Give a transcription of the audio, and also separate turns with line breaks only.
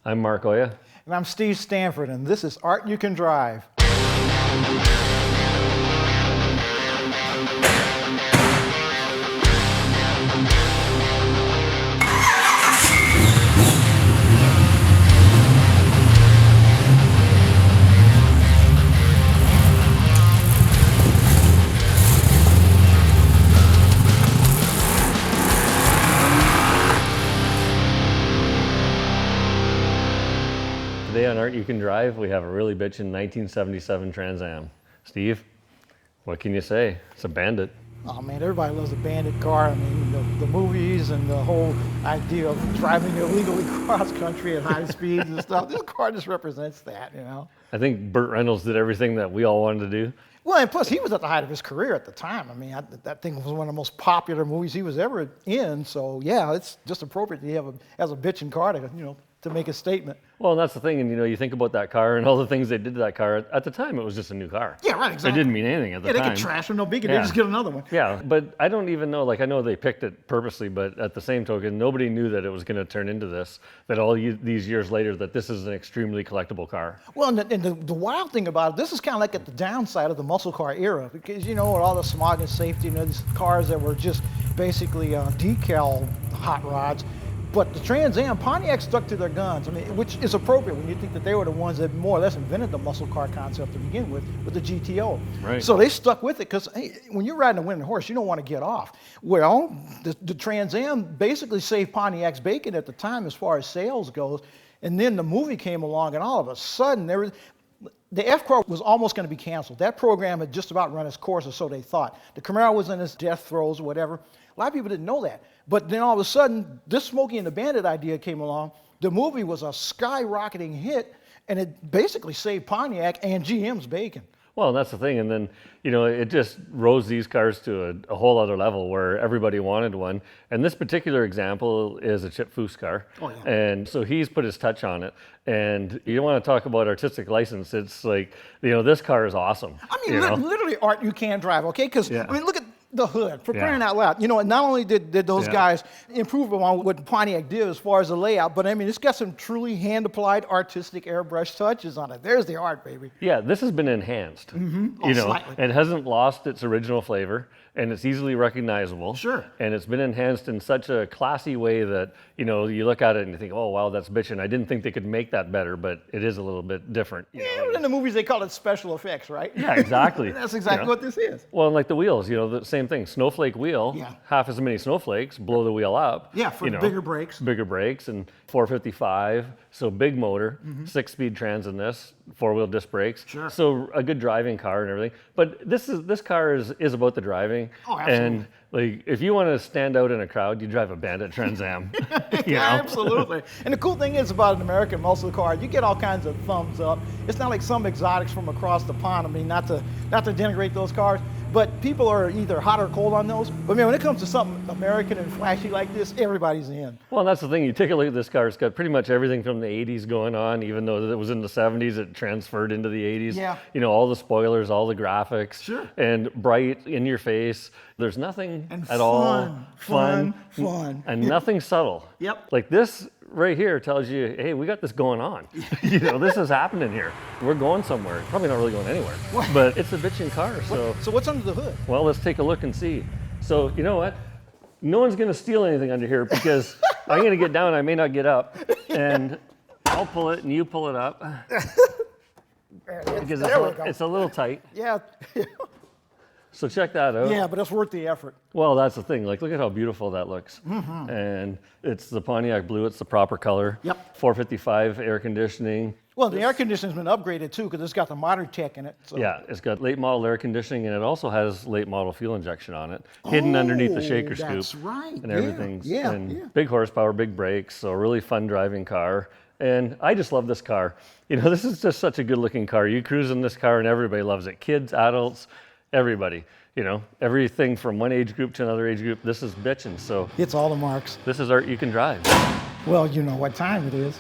I'm Mark Oya.
And I'm Steve Stanford, and this is Art You Can Drive.
Today on Art You Can Drive, we have a really bitchin' 1977 Trans Am. Steve, what can you say? It's a bandit.
Oh man, everybody loves a bandit car. I mean, the movies and the whole idea of driving illegally cross country at high speeds and stuff. This car just represents that, you know.
I think Burt Reynolds did everything that we all wanted to do.
Well, and plus he was at the height of his career at the time. I mean, that thing was one of the most popular movies he was ever in. So yeah, it's just appropriate to have as a bitchin' car to, to make a statement.
Well, and that's the thing, and you think about that car and all the things they did to that car. At the time, it was just a new car.
Yeah, right, exactly.
It didn't mean anything at the time.
Yeah, they could trash them, no biggie. They just get another one.
Yeah, but I don't even know, I know they picked it purposely, but at the same token, nobody knew that it was going to turn into this, that these years later, that this is an extremely collectible car.
Well, and the wild thing about it, this is kind of like at the downside of the muscle car era, because, with all the smog and safety, these cars that were just basically decal hot rods. But the Trans Am, Pontiac stuck to their guns, which is appropriate when you think that they were the ones that more or less invented the muscle car concept to begin with the GTO.
Right.
So they stuck with it because when you're riding a winning horse, you don't want to get off. Well, the Trans Am basically saved Pontiac's bacon at the time as far as sales goes. And then the movie came along, and all of a sudden, the F-Car was almost going to be canceled. That program had just about run its course, or so they thought. The Camaro was in its death throes or whatever. A lot of people didn't know that. But then all of a sudden, this Smokey and the Bandit idea came along. The movie was a skyrocketing hit, and it basically saved Pontiac and GM's bacon.
Well, that's the thing. And then, it just rose these cars to a whole other level where everybody wanted one. And this particular example is a Chip Foose car.
Oh, yeah.
And so he's put his touch on it. And you want to talk about artistic license. It's like, this car is awesome.
Literally Art You Can Drive, okay? Because, look at the hood, for crying out loud. And not only did those guys improve upon what Pontiac did as far as the layout, but it's got some truly hand-applied artistic airbrush touches on it. There's the art, baby.
Yeah, this has been enhanced.
Slightly.
It hasn't lost its original flavor, and it's easily recognizable.
Sure.
And it's been enhanced in such a classy way that, you look at it and you think, oh, wow, that's bitchin'. I didn't think they could make that better, but it is a little bit different.
In the movies, they call it special effects, right?
Yeah, exactly.
That's exactly what this is.
Well, and like the wheels, the same thing. Snowflake wheel, half as many snowflakes, blow the wheel up.
Yeah, for bigger brakes.
Bigger brakes, and 455, so big motor, 6-speed trans in this, 4-wheel disc brakes.
Sure.
So a good driving car and everything. But this car is about the driving.
Oh, absolutely.
And if you want to stand out in a crowd, you drive a Bandit Trans Am.
Absolutely. And the cool thing is about an American muscle car, you get all kinds of thumbs up. It's not like some exotics from across the pond. Not to denigrate those cars, but people are either hot or cold on those. But man, when it comes to something American and flashy like this, everybody's in.
Well, that's the thing. You take a look at this car, it's got pretty much everything from the 80s going on, even though it was in the 70s, it transferred into the 80s.
Yeah.
All the spoilers, all the graphics.
Sure.
And bright, in your face. There's nothing
and
at all
fun.
And nothing subtle.
Yep.
Like this right here tells you, hey, we got this going on. This is happening here. We're going somewhere. Probably not really going anywhere, but it's a bitchin' car.
So what's under the hood?
Well, let's take a look and see. So you know what? No one's going to steal anything under here because I'm going to get down. I may not get up, and I'll pull it and you pull it up because it's a little tight.
Yeah.
So check that out.
Yeah, but it's worth the effort.
Well, that's the thing. Look at how beautiful that looks. And it's the Pontiac blue. It's the proper color.
Yep.
455 air conditioning.
Well, the air conditioning's been upgraded too because it's got the modern tech in it. So.
Yeah, it's got late model air conditioning, and it also has late model fuel injection on it, hidden underneath the shaker scoop.
That's right.
And everything.
Yeah.
Big horsepower, big brakes, so a really fun driving car. And I just love this car. This is just such a good looking car. You cruise in this car and everybody loves it. Kids, adults, everybody. Everything from one age group to another age group. This is bitchin'. So
it's all the marks.
This is Art You Can Drive.
Well, you know what time it is.